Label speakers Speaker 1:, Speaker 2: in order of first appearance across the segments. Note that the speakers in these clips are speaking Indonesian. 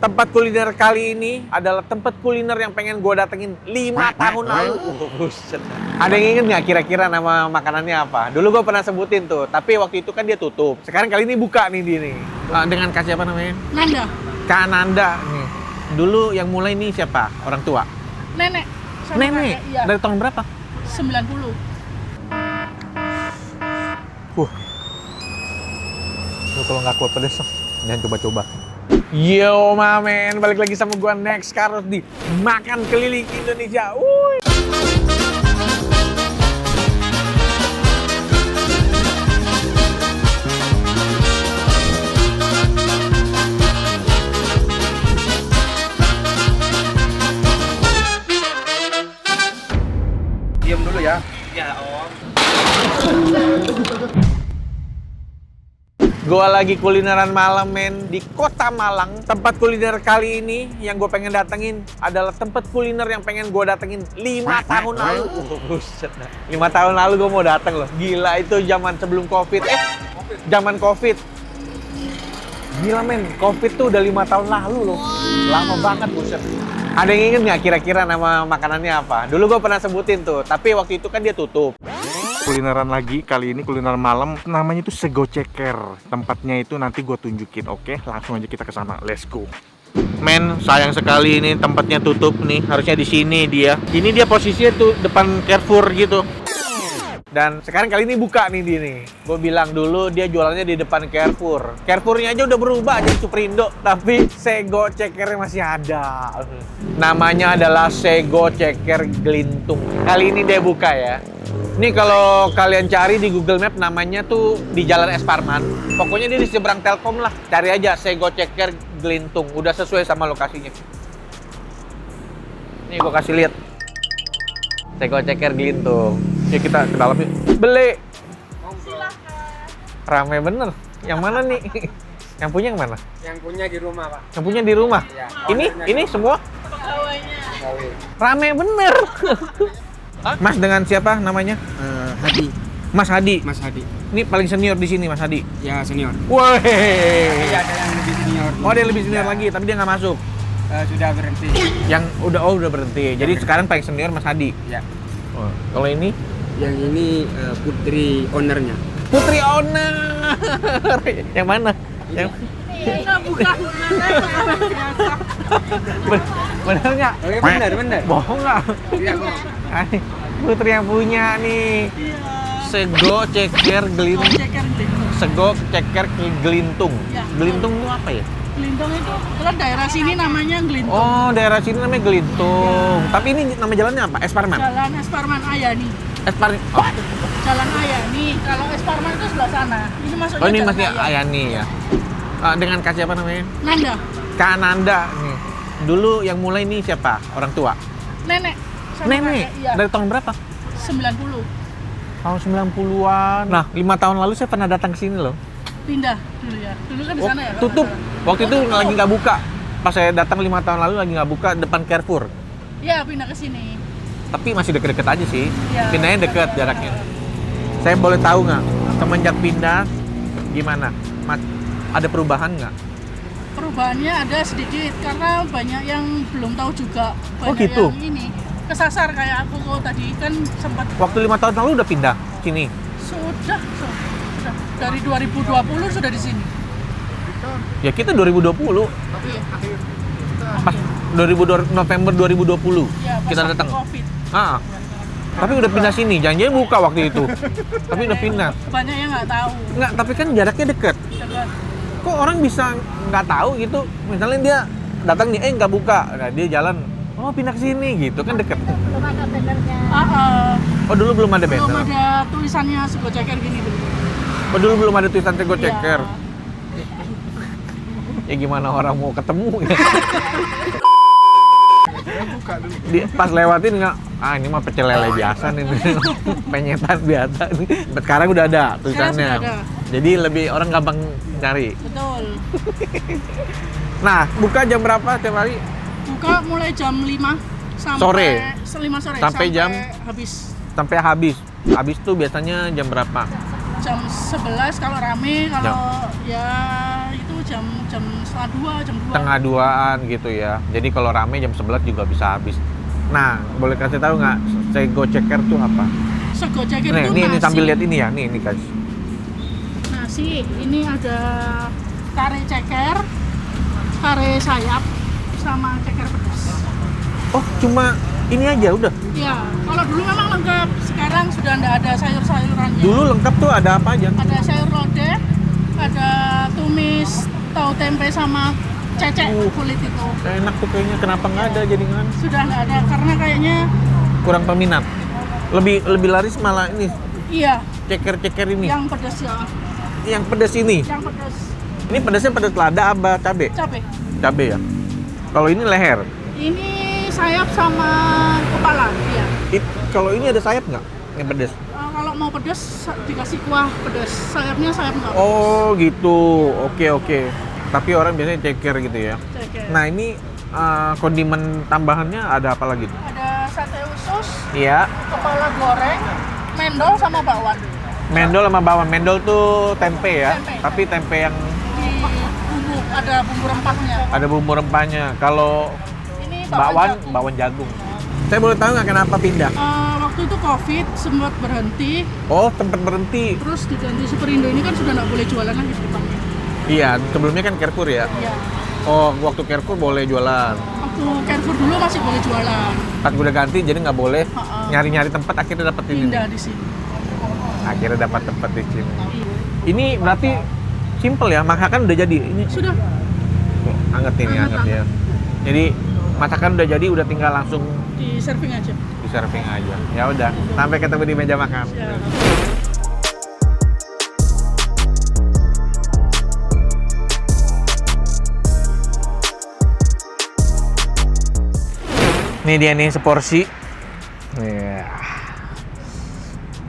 Speaker 1: Tempat kuliner kali ini adalah tempat kuliner yang pengen gue datengin 5 tahun lalu. Buset. Ada yang inget nggak kira-kira nama makanannya apa? Dulu gue pernah sebutin tuh, tapi waktu itu kan dia tutup. Sekarang kali ini buka nih dia nih. Dengan Kak siapa namanya?
Speaker 2: Nanda.
Speaker 1: Kak Nanda nih. Dulu yang mulai nih siapa? Orang tua?
Speaker 2: Nenek.
Speaker 1: Nenek?
Speaker 2: Iya.
Speaker 1: Dari tahun berapa?
Speaker 2: 90.
Speaker 1: Lu kalau nggak kuat pedes, jangan coba-coba. Yo mamen, balik lagi sama gua Next Carlos di Makan Keliling Indonesia.
Speaker 3: Diam dulu ya.
Speaker 1: Ya om. Gua lagi kulineran malam men di Kota Malang. Tempat kuliner kali ini yang gue pengen datengin adalah tempat kuliner yang pengen gue datengin 5 tahun lalu. Buset. 5 tahun lalu gue mau dateng loh. Gila, itu zaman sebelum Covid. Zaman Covid. Gila men, Covid tuh udah 5 tahun lalu loh. Lama banget, buset. Ada yang inget nggak kira-kira nama makanannya apa? Dulu gue pernah sebutin tuh, tapi waktu itu kan dia tutup.
Speaker 3: Kulineran lagi, kali ini kuliner malam. Namanya itu Sego Ceker. Tempatnya itu nanti gue tunjukin, oke? Langsung aja kita ke sana. Let's go.
Speaker 1: Men, sayang sekali ini tempatnya tutup nih. Harusnya di sini dia. Ini dia posisinya tuh depan Carrefour gitu. Dan sekarang kali ini buka nih dia nih. Gue bilang dulu dia jualannya di depan Carrefour. Carrefournya aja udah berubah jadi Superindo, tapi Sego Cekernya masih ada. Namanya adalah Sego Ceker Glintung. Kali ini dia buka ya. Ini kalau kalian cari di Google Map namanya tuh di Jalan Es Parman. Pokoknya dia di seberang Telkom lah. Cari aja Sego Ceker Glintung. Udah sesuai sama lokasinya. Nih gue kasih lihat. Sego Ceker Glintung. Ya kita ke dalam yuk. Beli.
Speaker 2: Silakan.
Speaker 1: Rame bener. Yang mana nih? Yang punya yang mana?
Speaker 4: Yang punya di rumah, Pak.
Speaker 1: Yang punya di rumah?
Speaker 4: Iya.
Speaker 1: Ini semua?
Speaker 2: Pegawainya.
Speaker 1: Rame bener. Mas dengan siapa namanya?
Speaker 4: Hadi.
Speaker 1: Mas Hadi.
Speaker 4: Mas Hadi.
Speaker 1: Ini paling senior di sini Mas Hadi.
Speaker 4: Ya, senior.
Speaker 1: Woi.
Speaker 4: Iya, ada yang lebih senior.
Speaker 1: Oh, dia lebih senior lagi, tapi dia nggak masuk.
Speaker 4: Sudah berhenti.
Speaker 1: Yang udah berhenti. Jadi sekarang paling senior Mas Hadi.
Speaker 4: Ya.
Speaker 1: Oh, kalau ini
Speaker 4: Yang ini putri ownernya.
Speaker 1: Putri Owner. Yang mana? Yang
Speaker 2: Enggak, bukan.
Speaker 1: bener nggak?
Speaker 4: Oke, benar.
Speaker 1: Bohong nggak?
Speaker 4: Iya, Bang.
Speaker 1: Putri yang punya nih.
Speaker 2: Iya.
Speaker 1: Sego Ceker Glintung.
Speaker 2: Ceker Glintung.
Speaker 1: Sego Ceker Glintung.
Speaker 2: Ya.
Speaker 1: Glintung itu apa ya?
Speaker 2: Glintung itu kebetulan daerah sini namanya Glintung.
Speaker 1: Oh, daerah sini namanya Glintung. Tapi ini nama jalannya apa? Es Parman?
Speaker 2: Jalan Es Parman Ayani.
Speaker 1: Es Parman. Oh,
Speaker 2: Jalan Ayani. Kalau Es Parman itu sebelah sana. Ini masuknya
Speaker 1: ini
Speaker 2: Jalan
Speaker 1: masih Ayani ya. Dengan Kak siapa namanya?
Speaker 2: Nanda.
Speaker 1: Kak Nanda nih. Dulu yang mulai nih siapa? Orang tua?
Speaker 2: Nenek. Sama
Speaker 1: Nenek?
Speaker 2: kakek, iya.
Speaker 1: Dari tahun berapa?
Speaker 2: 90.
Speaker 1: Tahun 90-an. Nah, 5 tahun lalu saya pernah datang ke sini loh.
Speaker 2: Pindah dulu ya. Dulu kan di sana ya. kalau
Speaker 1: Tutup.
Speaker 2: nggak salah.
Speaker 1: Waktu itu lagi nggak buka. Pas saya datang 5 tahun lalu lagi nggak buka depan Carrefour.
Speaker 2: Iya, pindah ke sini.
Speaker 1: Tapi masih deket-deket aja sih.
Speaker 2: Ya,
Speaker 1: Pindahnya deket jaraknya. Saya boleh tahu nggak, semenjak pindah gimana? Ada perubahan nggak?
Speaker 2: Perubahannya ada sedikit karena banyak yang belum tahu juga.
Speaker 1: Oh,
Speaker 2: Banyak
Speaker 1: gitu?
Speaker 2: yang ini kesasar kayak aku tadi kan sempat
Speaker 1: Waktu 5 tahun lalu udah pindah sini.
Speaker 2: sudah dari 2020 sudah di sini.
Speaker 1: Ya kita 2020.
Speaker 2: Iya.
Speaker 1: Pas November 2020
Speaker 2: Ya, pas
Speaker 1: kita
Speaker 2: waktu
Speaker 1: datang.
Speaker 2: Covid.
Speaker 1: Ah. Tapi udah pindah sini, jangan-jangan buka waktu itu. Tapi udah pindah.
Speaker 2: Banyak yang nggak tahu.
Speaker 1: Nggak, tapi kan jaraknya deket.
Speaker 2: Dekat.
Speaker 1: Kok orang bisa nggak tahu gitu? Misalnya dia datang nih, nggak buka. Nah, dia jalan, oh pindah ke sini gitu, kan deket. Oh dulu belum ada
Speaker 2: Belum
Speaker 1: banner.
Speaker 2: ada tulisannya Sego Ceker gini dulu.
Speaker 1: Oh dulu belum ada tulisan Sego
Speaker 2: Iya.
Speaker 1: Ceker. Ya gimana orang mau ketemu ya? Pas lewatin nggak, ini mah pecel lele biasa nih, penyetan biasa nih. Sekarang udah ada tulisannya.
Speaker 2: Sekarang sudah ada.
Speaker 1: Jadi lebih orang gampang cari.
Speaker 2: Betul.
Speaker 1: Nah, buka jam berapa tiap hari?
Speaker 2: Buka mulai jam 5 sampai
Speaker 1: Sore?
Speaker 2: 5 sore.
Speaker 1: Sampai jam?
Speaker 2: Habis.
Speaker 1: Sampai habis. Habis tuh biasanya jam berapa?
Speaker 2: Jam 11 kalau rame, kalau ya itu jam setengah 2, jam 2.
Speaker 1: Tengah 2-an gitu ya. Jadi kalau rame jam 11 juga bisa habis. Nah, boleh kasih tahu nggak sego ceker tuh apa?
Speaker 2: Sego ceker
Speaker 1: Nih,
Speaker 2: itu
Speaker 1: ini
Speaker 2: nasi.
Speaker 1: sambil lihat ini ya. Nih guys.
Speaker 2: Nasi, ini ada kare ceker, kare sayap, sama ceker pedas.
Speaker 1: Oh, cuma ini aja udah.
Speaker 2: Ya, kalau dulu memang lengkap. Sekarang sudah nggak ada sayur-sayurannya.
Speaker 1: Dulu lengkap tuh ada apa aja?
Speaker 2: Ada sayur lodeh, ada tumis, tahu tempe sama cecek kulit itu.
Speaker 1: Enak tuh kayaknya. Kenapa nggak ada jadinya?
Speaker 2: Sudah nggak ada karena kayaknya
Speaker 1: Kurang peminat. Lebih laris malah ini
Speaker 2: iya
Speaker 1: ceker-ceker ini.
Speaker 2: yang pedas ya,
Speaker 1: Yang pedas ini.
Speaker 2: yang pedas
Speaker 1: Ini pedasnya pedas lada apa cabe?
Speaker 2: cabai.
Speaker 1: Cabe ya. Kalau ini leher.
Speaker 2: Ini sayap sama kepala ya.
Speaker 1: Kalau ini ada sayap nggak? Yang pedas.
Speaker 2: Kalau mau pedas dikasih kuah pedas, sayapnya sayap nggak.
Speaker 1: Oh gitu. Oke. Tapi orang biasanya ceker gitu ya.
Speaker 2: Ceker.
Speaker 1: Nah ini kondimen tambahannya ada apa lagi?
Speaker 2: Ada sate usus,
Speaker 1: Iya.
Speaker 2: kepala goreng, mendol sama bakwan.
Speaker 1: Mendol sama bawang. Mendol tuh tempe ya.
Speaker 2: Tempe.
Speaker 1: Tapi tempe yang
Speaker 2: Di bumbu ada bumbu rempahnya.
Speaker 1: ada bumbu rempahnya. Kalau
Speaker 2: Ini
Speaker 1: bakwan jagung. Saya boleh tahu nggak kenapa pindah?
Speaker 2: Waktu itu COVID sempat berhenti,
Speaker 1: Oh, tempat berhenti.
Speaker 2: terus diganti Superindo. Ini kan sudah nggak boleh jualan lagi di depannya.
Speaker 1: Iya, sebelumnya kan Carrefour ya.
Speaker 2: Iya.
Speaker 1: Oh, waktu Carrefour boleh jualan.
Speaker 2: Waktu Carrefour dulu masih boleh jualan.
Speaker 1: Pas udah ganti jadi nggak boleh.
Speaker 2: Ha-ha.
Speaker 1: Nyari-nyari tempat akhirnya dapet ini.
Speaker 2: Pindah di sini.
Speaker 1: Akhirnya dapat tempat di sini. Ini berarti simple ya, masakan udah jadi. Ini
Speaker 2: Sudah.
Speaker 1: anget ini,
Speaker 2: Anget,
Speaker 1: anget ya. Jadi masakan udah jadi, udah tinggal langsung
Speaker 2: Di serving aja.
Speaker 1: di serving aja. Ya udah, sampai ketemu di meja makan.
Speaker 2: Ya.
Speaker 1: Nih dia nih seporsi. Nih.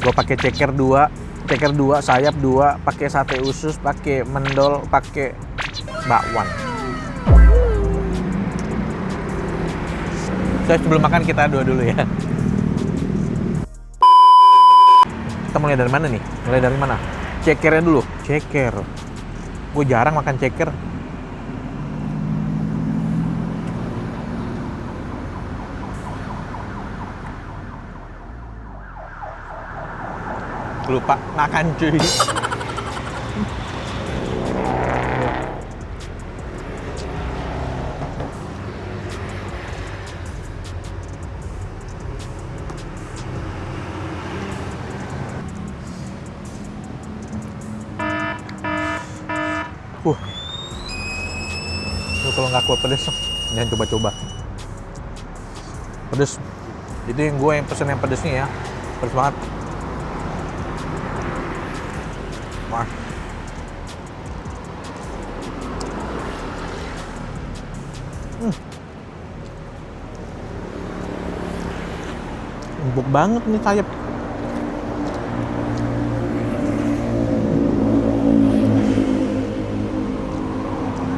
Speaker 1: Gue pakai ceker 2, sayap 2, pakai sate usus, pakai mendol, pakai bakwan. So, sebelum makan kita dua dulu ya. Kita mulai dari mana nih? Mulai dari mana? Cekernya dulu. Ceker. Gue jarang makan ceker. Lupa makan cuy. Lu kalau nggak kuat pedes, jangan coba-coba. Pedes. Jadi gue yang pesen yang pedesnya ya, pedes banget. Wah. Empuk banget nih sayap.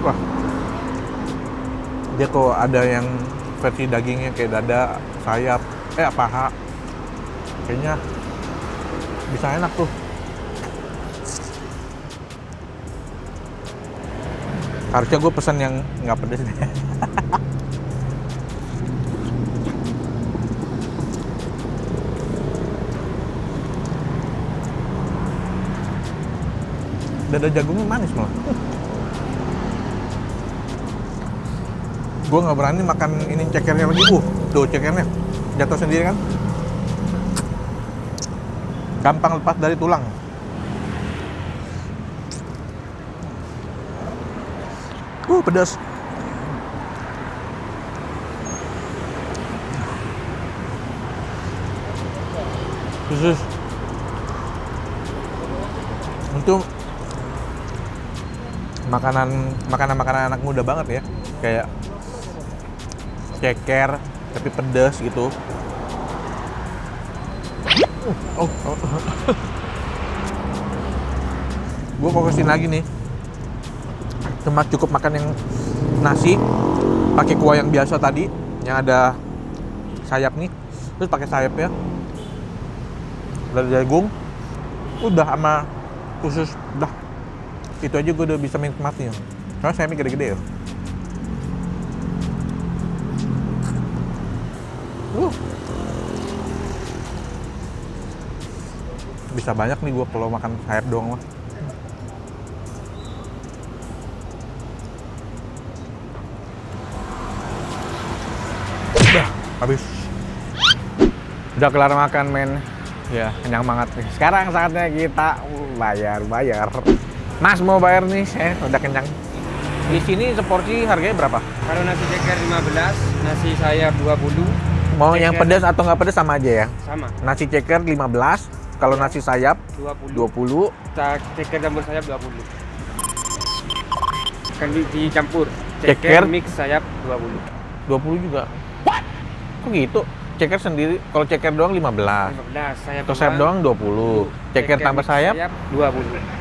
Speaker 1: Wah. Dia kok ada yang versi dagingnya kayak dada, sayap, paha. Kayaknya bisa enak tuh. Harusnya gue pesan yang nggak pedes deh. Dada jagungnya manis malah. Gue nggak berani makan ini cekernya lagi. Tuh cekernya jatuh sendiri kan. Gampang lepas dari tulang. Pedas. Khusus untuk makanan anak muda banget ya, kayak ceker tapi pedas gitu. Gue fokusin lagi nih. Cuma cukup makan yang nasi pakai kuah yang biasa tadi yang ada sayap nih, terus pakai sayapnya dari jagung, udah sama khusus, udah itu aja gue udah bisa menikmati.
Speaker 3: Karena saya gede-gede ya. Bisa banyak nih gua kalau makan sayap doang mah. Udah, habis. Udah kelar makan, men. Ya, kenyang banget nih. Sekarang saatnya kita bayar. Mas mau bayar nih, saya udah kenyang. Di sini seporsi harganya berapa?
Speaker 4: Kalau nasi ceker 15, nasi sayap 20,
Speaker 1: Mau yang
Speaker 4: Ceker.
Speaker 1: pedas atau nggak pedas sama aja ya?
Speaker 4: sama
Speaker 1: Nasi ceker 15, kalau nasi sayap
Speaker 4: 20.
Speaker 1: 20.
Speaker 4: Ceker campur sayap 20. Kan dicampur.
Speaker 1: Ceker.
Speaker 4: Ceker mix sayap 20.
Speaker 1: 20 juga. Kok gitu? Ceker sendiri, kalau ceker doang 15.
Speaker 4: 15 sayap.
Speaker 1: Kalau sayap doang 20. Ceker tambah
Speaker 4: mix
Speaker 1: sayap?
Speaker 4: 20.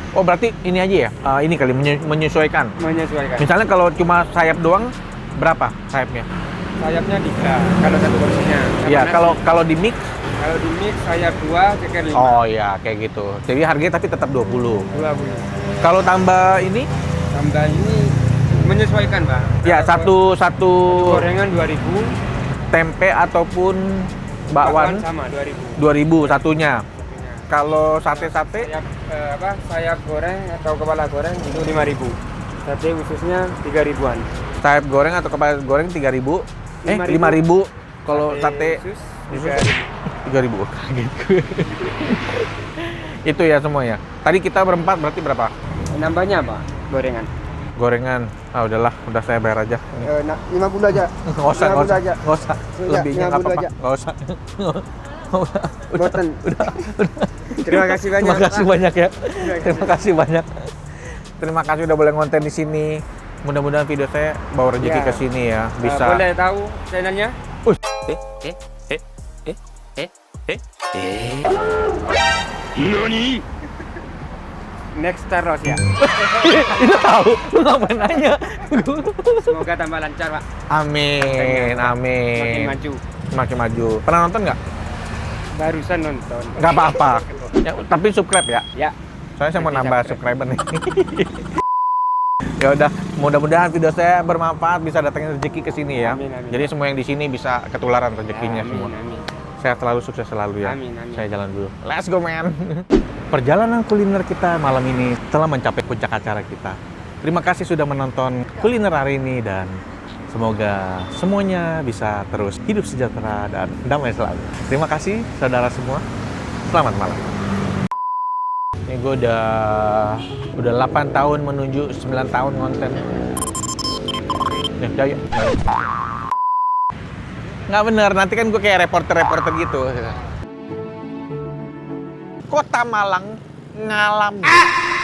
Speaker 1: Oh, berarti ini aja ya? Ini kali menyesuaikan.
Speaker 4: Menyesuaikan.
Speaker 1: Misalnya kalau cuma sayap doang, berapa sayapnya?
Speaker 4: Sayapnya 3 kalau satu porsinya. Sama
Speaker 1: Iya,
Speaker 4: nasi.
Speaker 1: kalau di mix,
Speaker 4: Kalau di mix sayap 2, ceker 5.
Speaker 1: oh ya kayak gitu. Jadi harganya tapi tetap 20.
Speaker 4: 20.
Speaker 1: Kalau tambah ini,
Speaker 4: Tambah ini menyesuaikan, Bang.
Speaker 1: ya
Speaker 4: Kalau
Speaker 1: satu
Speaker 4: gorengan 2000,
Speaker 1: tempe ataupun bakwan
Speaker 4: sama 2000.
Speaker 1: 2000 satunya.
Speaker 4: Satunya.
Speaker 1: Kalau sate-sate
Speaker 4: Sayap sayap goreng atau kepala goreng itu 5.000. Sate khususnya 3.000-an.
Speaker 1: sayap goreng atau kepala goreng 3.000.
Speaker 4: 5.000.
Speaker 1: 5.000. Kalau sate
Speaker 4: khusus
Speaker 1: 3.000. Kaget gue. Itu ya semuanya. Tadi kita berempat berarti berapa?
Speaker 4: 3.000. Nambahnya apa? Gorengan.
Speaker 1: Gorengan. Udahlah, udah saya bayar aja.
Speaker 4: 50 aja.
Speaker 1: Nggak usah, nggak usah. Nggak usah.
Speaker 4: Iya,
Speaker 1: Lebihnya nggak
Speaker 4: 50
Speaker 1: apa-apa.
Speaker 4: aja.
Speaker 1: Nggak usah.
Speaker 4: Boten.
Speaker 1: Udah.
Speaker 4: Terima kasih banyak.
Speaker 1: Terima kasih
Speaker 4: Pak.
Speaker 1: banyak ya. Terima kasih banyak. Terima kasih udah boleh ngonten di sini. Mudah-mudahan video saya bawa rezeki
Speaker 4: Ya.
Speaker 1: ke sini ya. Bisa.
Speaker 4: Boleh tahu channelnya? Next Terus ya.
Speaker 1: Itu tahu. Lu ngapain nanya?
Speaker 4: Semoga tambah lancar, Pak.
Speaker 1: Amin.
Speaker 4: Makin
Speaker 1: Amin.
Speaker 4: maju.
Speaker 1: Semakin maju. Pernah nonton nggak?
Speaker 4: Barusan nonton.
Speaker 1: Nggak apa-apa. Ya, tapi subscribe ya.
Speaker 4: Ya.
Speaker 1: Soalnya saya mau
Speaker 4: Nanti
Speaker 1: nambah
Speaker 4: subscribe.
Speaker 1: subscriber nih. Ya udah, mudah-mudahan video saya bermanfaat, bisa datangin rezeki ke sini ya.
Speaker 4: Amin, amin.
Speaker 1: Jadi semua yang di sini bisa ketularan rezekinya
Speaker 4: Amin,
Speaker 1: semua.
Speaker 4: amin.
Speaker 1: Sehat selalu, sukses selalu ya.
Speaker 4: Amin, amin.
Speaker 1: Saya jalan dulu. Let's go, man. Perjalanan kuliner kita malam ini telah mencapai puncak acara kita. Terima kasih sudah menonton kuliner hari ini dan semoga semuanya bisa terus hidup sejahtera dan damai selalu. Terima kasih saudara semua. Selamat malam. Ini gue udah 8 tahun menuju 9 tahun konten. Ya, ya. Nggak bener, nanti kan gue kayak reporter gitu. Kota Malang ngalami